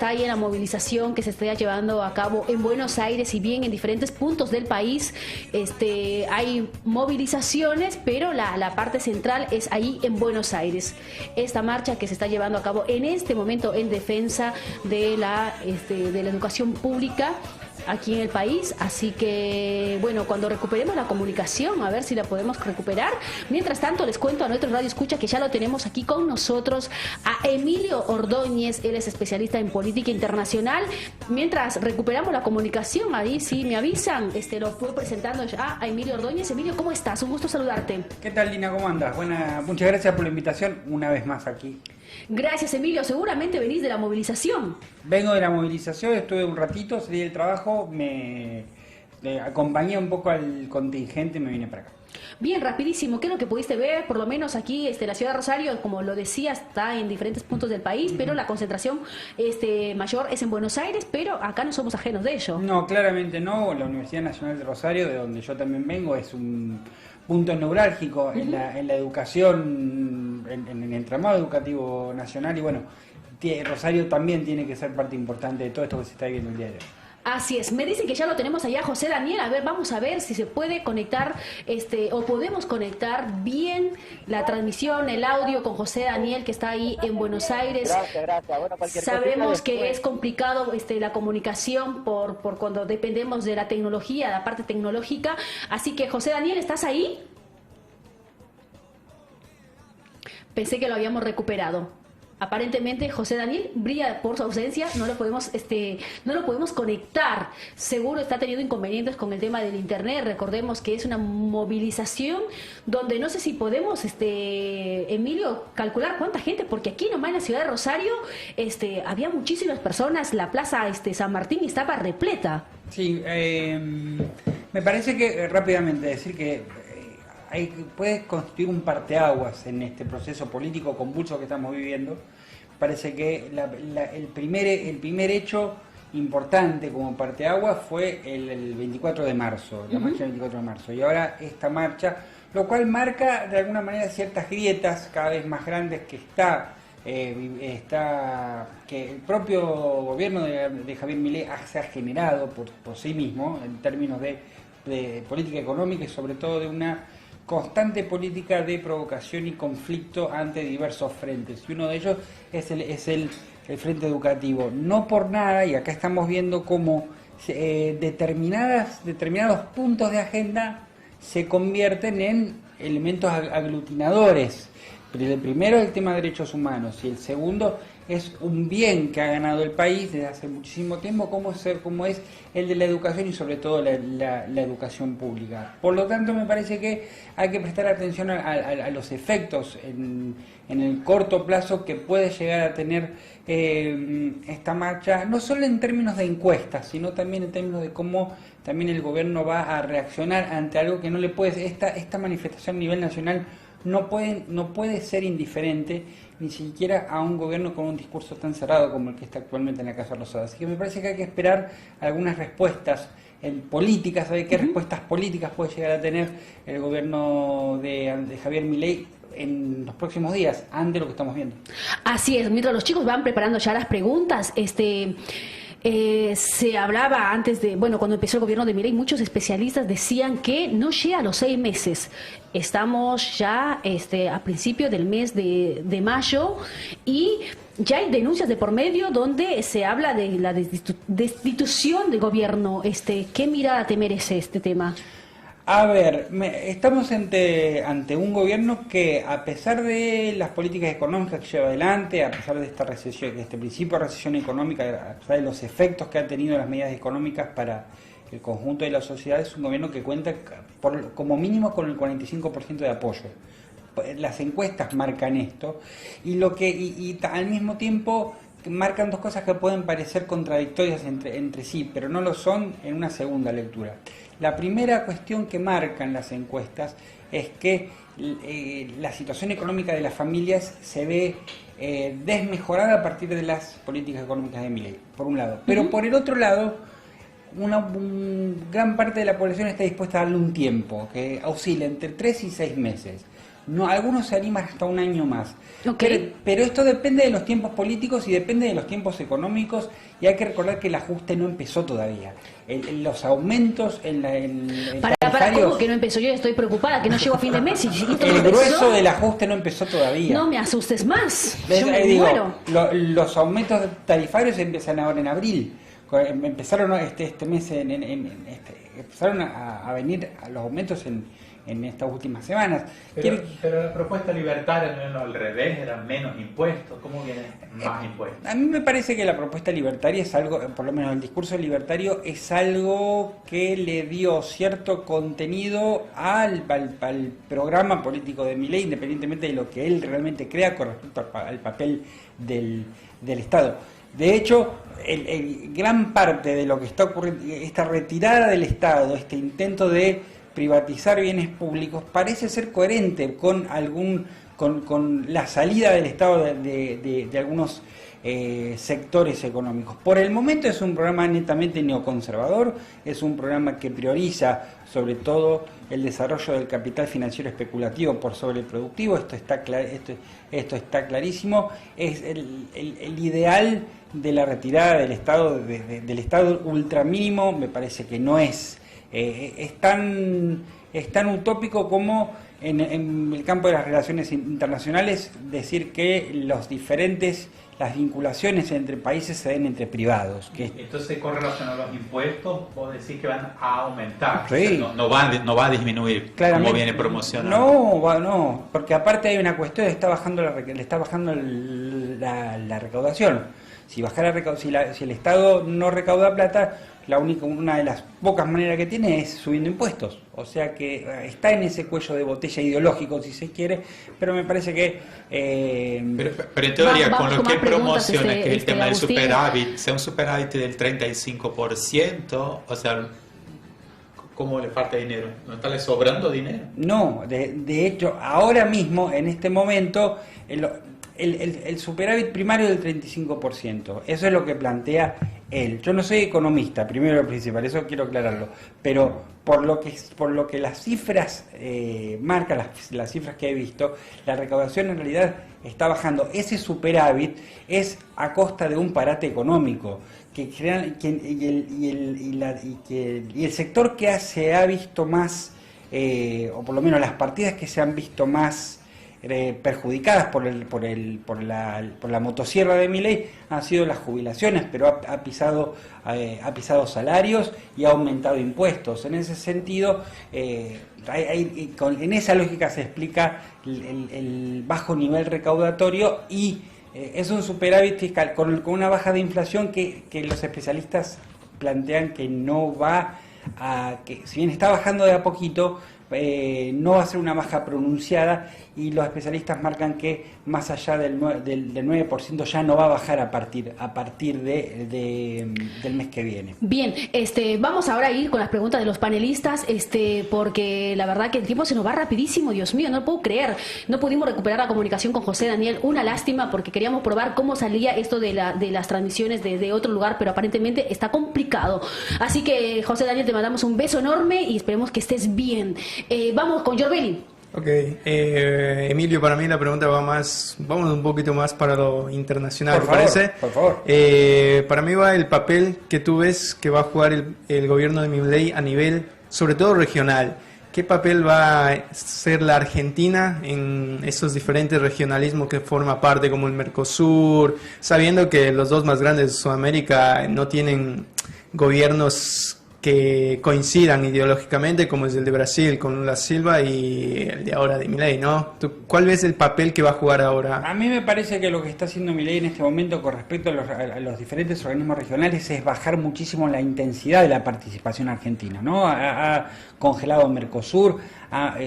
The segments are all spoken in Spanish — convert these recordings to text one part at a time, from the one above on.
está ahí en la movilización que se está llevando a cabo en Buenos Aires, y bien en diferentes puntos del país hay movilizaciones, pero la parte central es ahí en Buenos Aires. Esta marcha que se está llevando a cabo en este momento en defensa de la educación pública aquí en el país, así que bueno, cuando recuperemos la comunicación, a ver si la podemos recuperar. Mientras tanto, les cuento a nuestro radio escucha que ya lo tenemos aquí con nosotros a Emilio Ordóñez. Él es especialista en política internacional. Mientras recuperamos la comunicación, ahí sí me avisan, lo voy presentando ya a Emilio Ordóñez. Emilio, ¿cómo estás? Un gusto saludarte. ¿Qué tal, Lina? ¿Cómo andas? Muchas gracias por la invitación una vez más aquí. Gracias, Emilio. Seguramente venís de la movilización. Vengo de la movilización, estuve un ratito, salí del trabajo, me acompañé un poco al contingente y me vine para acá. Bien, rapidísimo, ¿qué es lo que pudiste ver? Por lo menos aquí, la ciudad de Rosario, como lo decía, está en diferentes puntos del país, pero la concentración mayor es en Buenos Aires, pero acá no somos ajenos de ello. No, claramente no. La Universidad Nacional de Rosario, de donde yo también vengo, es un punto neurálgico en la educación, en el entramado educativo nacional, y bueno, Rosario también tiene que ser parte importante de todo esto que se está viviendo el día de hoy. Así es, me dicen que ya lo tenemos allá, José Daniel. A ver, vamos a ver si se puede conectar o podemos conectar bien la transmisión, el audio con José Daniel, que está ahí en Buenos Aires. Gracias. Bueno, sabemos que es complicado la comunicación por cuando dependemos de la tecnología, la parte tecnológica. Así que, José Daniel, ¿estás ahí? Pensé que lo habíamos recuperado. Aparentemente José Daniel brilla por su ausencia, no lo podemos conectar. Seguro está teniendo inconvenientes con el tema del internet. Recordemos que es una movilización donde no sé si podemos, Emilio, calcular cuánta gente, porque aquí nomás en la ciudad de Rosario había muchísimas personas. La plaza San Martín estaba repleta. Sí, me parece que rápidamente decir que puede constituir un parteaguas en este proceso político convulso que estamos viviendo. Parece que el primer hecho importante como parteaguas fue el 24 de marzo, la marcha del 24 de marzo, y ahora esta marcha, lo cual marca de alguna manera ciertas grietas cada vez más grandes que que el propio gobierno de Javier Milei se ha generado por sí mismo en términos de política económica y sobre todo de una constante política de provocación y conflicto ante diversos frentes, y uno de ellos es el frente educativo. No por nada, y acá estamos viendo cómo determinados puntos de agenda se convierten en elementos aglutinadores. El primero es el tema de derechos humanos, y el segundo es un bien que ha ganado el país desde hace muchísimo tiempo, como es el de la educación y sobre todo la educación pública. Por lo tanto, me parece que hay que prestar atención a los efectos en el corto plazo que puede llegar a tener esta marcha, no solo en términos de encuestas, sino también en términos de cómo también el gobierno va a reaccionar ante algo que no le puede, esta manifestación a nivel nacional no puede ser indiferente ni siquiera a un gobierno con un discurso tan cerrado como el que está actualmente en la Casa Rosada. Así que me parece que hay que esperar algunas respuestas políticas, saber qué respuestas políticas puede llegar a tener el gobierno de Javier Milei en los próximos días, ante lo que estamos viendo. Así es, mientras los chicos van preparando ya las preguntas, se hablaba antes cuando empezó el gobierno de Milei, muchos especialistas decían que no llega a los 6 meses. Estamos ya a principios del mes de mayo y ya hay denuncias de por medio donde se habla de la destitución del gobierno. ¿Qué mirada te merece este tema? A ver, estamos ante un gobierno que, a pesar de las políticas económicas que lleva adelante, a pesar de esta recesión, de este principio de recesión económica, a pesar de los efectos que han tenido las medidas económicas para el conjunto de la sociedad, es un gobierno que cuenta como mínimo con el 45% de apoyo. Las encuestas marcan esto y al mismo tiempo marcan dos cosas que pueden parecer contradictorias entre sí, pero no lo son en una segunda lectura. La primera cuestión que marcan las encuestas es que la situación económica de las familias se ve desmejorada a partir de las políticas económicas de Milei, por un lado. Pero por el otro lado, una gran parte de la población está dispuesta a darle un tiempo que oscila entre 3 y 6 meses. No, algunos se animan hasta un año más. Okay. Pero esto depende de los tiempos políticos y depende de los tiempos económicos, y hay que recordar que el ajuste no empezó todavía. Los aumentos en el Para, tarifario, ¿cómo que no empezó? Yo ya estoy preocupada, que no llego a fin de mes y todo el empezó. grueso del ajuste no empezó todavía. No me asustes más, yo me Digo, muero. los aumentos tarifarios empiezan ahora en abril. Empezaron este mes, empezaron a venir los aumentos en estas últimas semanas. Pero la propuesta libertaria no era al revés, eran menos impuestos. ¿Cómo vienen más impuestos? A mí me parece que la propuesta libertaria es algo, por lo menos el discurso libertario, es algo que le dio cierto contenido al programa político de Milei, independientemente de lo que él realmente crea con respecto al papel del Estado. De hecho, gran parte de lo que está ocurriendo, esta retirada del Estado, este intento de privatizar bienes públicos, parece ser coherente con la salida del Estado de algunos sectores económicos. Por el momento es un programa netamente neoconservador, es un programa que prioriza sobre todo el desarrollo del capital financiero especulativo por sobre el productivo. Esto está clarísimo. Es el ideal de la retirada del Estado, del Estado ultramínimo, me parece que no es. Es tan utópico como en el campo de las relaciones internacionales decir que las vinculaciones entre países se den entre privados. Entonces, con relación a los impuestos, vos decís que van a aumentar, sí. O sea, no va a disminuir, Claramente, como viene promocionando. No, porque aparte hay una cuestión, le está bajando la recaudación. Si el Estado no recauda plata, una de las pocas maneras que tiene es subiendo impuestos. O sea que está en ese cuello de botella ideológico, si se quiere, pero me parece que... Pero en teoría, con lo que promociona, que es el tema del superávit, sea un superávit del 35%, o sea, ¿cómo le falta dinero? ¿No está le sobrando dinero? No, de hecho, ahora mismo, en este momento... El superávit primario del 35%, eso es lo que plantea él. Yo no soy economista, primero y principal, eso quiero aclararlo, pero por lo que las cifras marcan, las cifras que he visto, la recaudación en realidad está bajando. Ese superávit es a costa de un parate económico y el sector que se ha visto más, o por lo menos las partidas que se han visto más perjudicadas por la motosierra de Milei han sido las jubilaciones, pero ha pisado salarios y ha aumentado impuestos. En ese sentido, en esa lógica se explica el bajo nivel recaudatorio y es un superávit fiscal con una baja de inflación que los especialistas plantean que no va que si bien está bajando de a poquito, no va a ser una baja pronunciada, y los especialistas marcan que más allá del 9% ya no va a bajar a partir del mes que viene. Bien, vamos ahora a ir con las preguntas de los panelistas, porque la verdad que el tiempo se nos va rapidísimo, Dios mío, no lo puedo creer. No pudimos recuperar la comunicación con José Daniel, una lástima, porque queríamos probar cómo salía esto de las transmisiones de otro lugar, pero aparentemente está complicado. Así que, José Daniel, te mandamos un beso enorme y esperemos que estés bien. Vamos con Jorbeli. Ok, Emilio, para mí la pregunta vamos un poquito más para lo internacional, por ¿parece? Por favor. Para mí va el papel que tú ves que va a jugar el gobierno de Milei a nivel, sobre todo regional. ¿Qué papel va a ser la Argentina en esos diferentes regionalismos que forma parte, como el Mercosur, sabiendo que los dos más grandes de Sudamérica no tienen gobiernos que coincidan ideológicamente, como es el de Brasil con Lula Silva y el de ahora de Milei, ¿no? ¿Cuál ves el papel que va a jugar ahora? A mí me parece que lo que está haciendo Milei en este momento con respecto a los diferentes organismos regionales es bajar muchísimo la intensidad de la participación argentina, ¿no? Ha congelado Mercosur, ha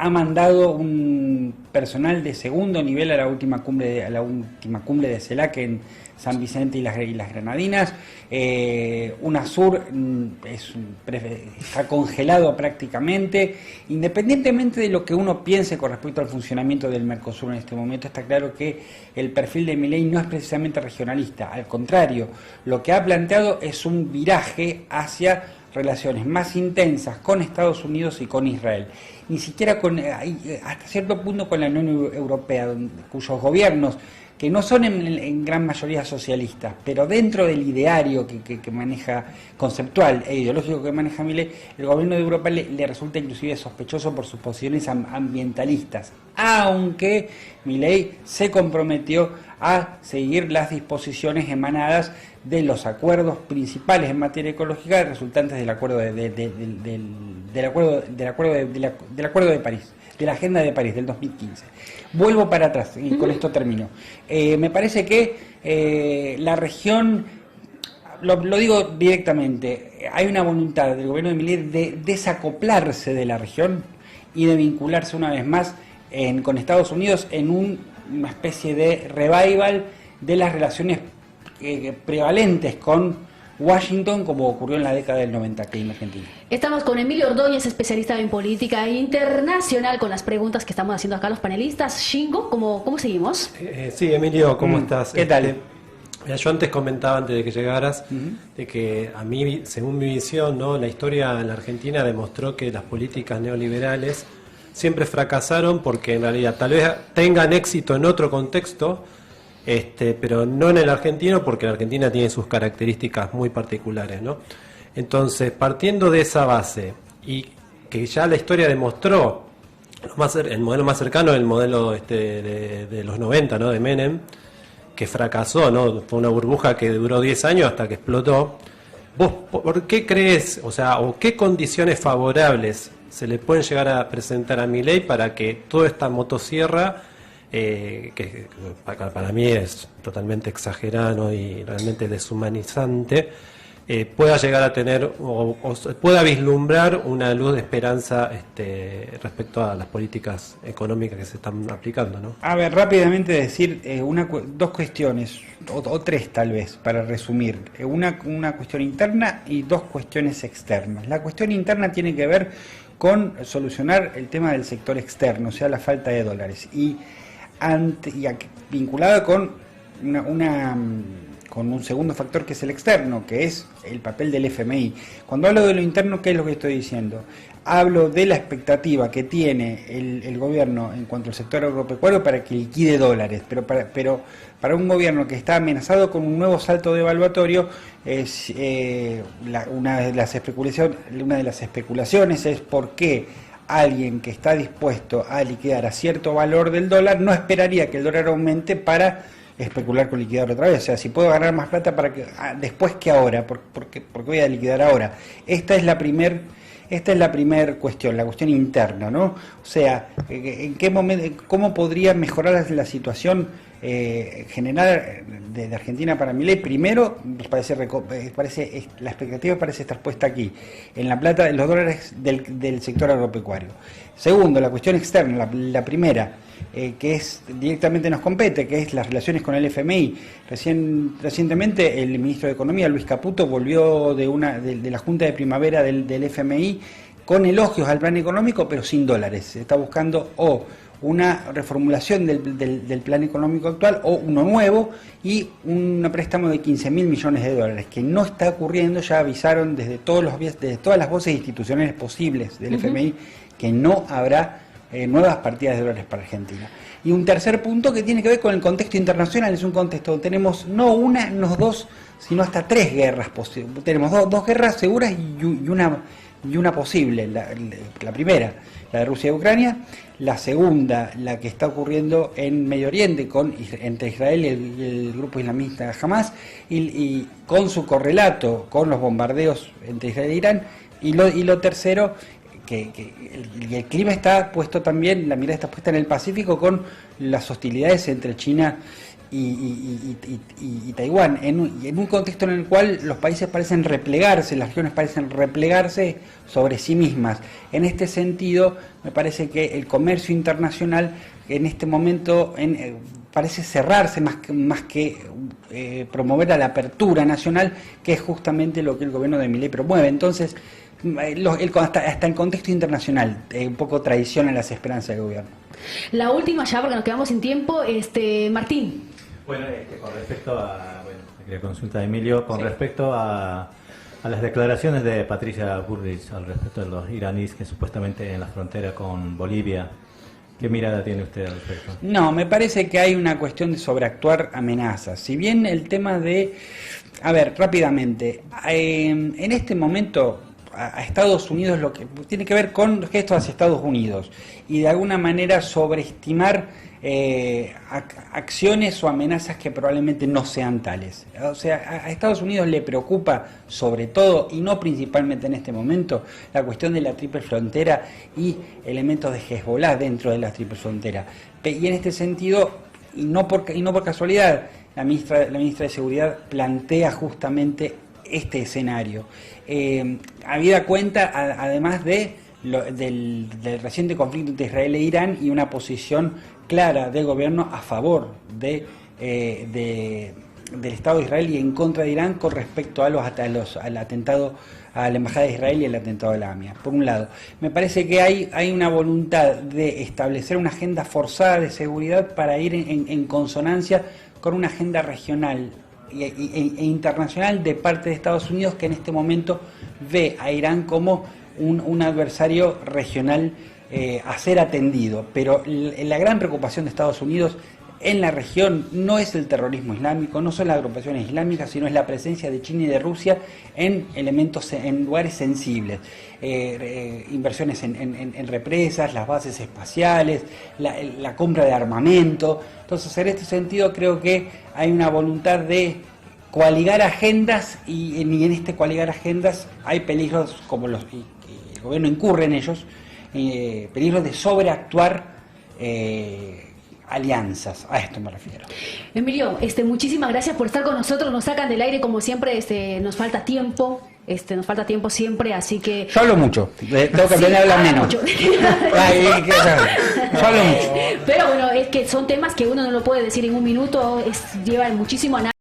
mandado un personal de segundo nivel a la última cumbre de CELAC en San Vicente y las Granadinas. UNASUR está congelado prácticamente. Independientemente de lo que uno piense con respecto al funcionamiento del Mercosur en este momento, está claro que el perfil de Milei no es precisamente regionalista. Al contrario, lo que ha planteado es un viraje hacia relaciones más intensas con Estados Unidos y con Israel. Ni siquiera hasta cierto punto con la Unión Europea, cuyos gobiernos, que no son en gran mayoría socialistas, pero dentro del ideario que maneja, conceptual e ideológico que maneja Milei, el gobierno de Europa le resulta inclusive sospechoso por sus posiciones ambientalistas, aunque Milei se comprometió a seguir las disposiciones emanadas de los acuerdos principales en materia ecológica resultantes del acuerdo del acuerdo de París, de la Agenda de París del 2015. Vuelvo para atrás y con esto termino. Me parece que la región, lo digo directamente, hay una voluntad del gobierno de Milei de desacoplarse de la región y de vincularse una vez más con Estados Unidos en una especie de revival de las relaciones prevalentes con Washington, como ocurrió en la década del 90 aquí en Argentina. Estamos con Emilio Ordóñez, especialista en política internacional, con las preguntas que estamos haciendo acá los panelistas. Shingo, ¿cómo seguimos? Sí, Emilio, ¿cómo estás? ¿Qué tal? Yo antes comentaba, antes de que llegaras, de que a mí, según mi visión, ¿no?, la historia en la Argentina demostró que las políticas neoliberales siempre fracasaron porque en realidad tal vez tengan éxito en otro contexto, pero no en el argentino, porque la Argentina tiene sus características muy particulares, ¿no? Entonces, partiendo de esa base, y que ya la historia demostró, el modelo más cercano es el modelo de los 90, ¿no?, de Menem, que fracasó, ¿no? Fue una burbuja que duró 10 años hasta que explotó. ¿Vos por qué crees, o qué condiciones favorables se le pueden llegar a presentar a Milei para que toda esta motosierra, que para mí es totalmente exagerada, ¿no?, y realmente deshumanizante, pueda llegar a tener o pueda vislumbrar una luz de esperanza respecto a las políticas económicas que se están aplicando, ¿no? A ver, rápidamente decir dos cuestiones, o tres tal vez, para resumir. Una cuestión interna y dos cuestiones externas. La cuestión interna tiene que ver con solucionar el tema del sector externo, o sea, la falta de dólares. Y vinculado con con un segundo factor que es el externo, que es el papel del FMI. Cuando hablo de lo interno, ¿qué es lo que estoy diciendo? Hablo de la expectativa que tiene el gobierno en cuanto al sector agropecuario para que liquide dólares, pero para un gobierno que está amenazado con un nuevo salto devaluatorio, una de las especulaciones es por qué alguien que está dispuesto a liquidar a cierto valor del dólar no esperaría que el dólar aumente para especular con liquidar otra vez. O sea, si puedo ganar más plata para que después que ahora, porque voy a liquidar ahora. Esta es la primer cuestión, la cuestión interna, ¿no? O sea, ¿en qué momento, cómo podría mejorar la situación general de Argentina para Milei? Primero, la expectativa parece estar puesta aquí, en la plata, en los dólares del sector agropecuario. Segundo, la cuestión externa, la primera, que directamente nos compete, que es las relaciones con el FMI. Recientemente el ministro de Economía, Luis Caputo, volvió de la Junta de Primavera del FMI con elogios al plan económico, pero sin dólares. Se está buscando una reformulación del plan económico actual o uno nuevo y un préstamo de 15.000 millones de dólares, que no está ocurriendo. Ya avisaron desde todas las voces institucionales posibles del FMI que no habrá nuevas partidas de dólares para Argentina. Y un tercer punto que tiene que ver con el contexto internacional. Es un contexto donde tenemos no una, no dos, sino hasta tres guerras posibles. Tenemos dos guerras seguras y una posible. La primera, la de Rusia y Ucrania. La segunda, la que está ocurriendo en Medio Oriente entre Israel y el grupo islamista Hamas, y con su correlato con los bombardeos entre Israel e Irán. Y lo tercero, que el clima está puesto también, la mirada está puesta en el Pacífico, con las hostilidades entre China y Taiwán, en un contexto en el cual los países parecen replegarse, las regiones parecen replegarse sobre sí mismas. En este sentido, me parece que el comercio internacional en este momento parece cerrarse más que promover a la apertura nacional, que es justamente lo que el gobierno de Milei promueve. Entonces, hasta el contexto internacional un poco traiciona las esperanzas del gobierno. La última ya, porque nos quedamos sin tiempo, Martín. Bueno, con respecto a quería consultar a Emilio con respecto a las declaraciones de Patricia Bullrich al respecto de los iraníes que supuestamente en la frontera con Bolivia. ¿Qué mirada tiene usted al respecto? No, me parece que hay una cuestión de sobreactuar amenazas. Si bien el tema de... A ver, rápidamente, en este momento a Estados Unidos lo que tiene que ver con gestos hacia Estados Unidos y de alguna manera sobreestimar acciones o amenazas que probablemente no sean tales. O sea, a Estados Unidos le preocupa sobre todo, y no principalmente en este momento, la cuestión de la triple frontera y elementos de Hezbollah dentro de la triple frontera. Y en este sentido, y no por casualidad, la ministra de Seguridad plantea justamente este escenario. Habida cuenta, además del reciente conflicto entre Israel e Irán y una posición clara del gobierno a favor del Estado de Israel y en contra de Irán con respecto al atentado a la Embajada de Israel y el atentado a la AMIA. Por un lado, me parece que hay una voluntad de establecer una agenda forzada de seguridad para ir en consonancia con una agenda regional e internacional de parte de Estados Unidos, que en este momento ve a Irán como un adversario regional a ser atendido. Pero la gran preocupación de Estados Unidos en la región no es el terrorismo islámico, no son las agrupaciones islámicas, sino es la presencia de China y de Rusia en lugares sensibles. Inversiones en represas, las bases espaciales, la compra de armamento. Entonces, en este sentido creo que hay una voluntad de coaligar agendas y en este coaligar agendas hay peligros como el gobierno incurre en ellos, peligros de sobreactuar alianzas. A esto me refiero. Emilio, muchísimas gracias por estar con nosotros. Nos sacan del aire como siempre. Nos falta tiempo. Nos falta tiempo siempre, así que... Yo hablo mucho. Tengo que aprender a hablar menos. Yo hablo mucho. Pero bueno, es que son temas que uno no lo puede decir en un minuto. Llevan muchísimo análisis.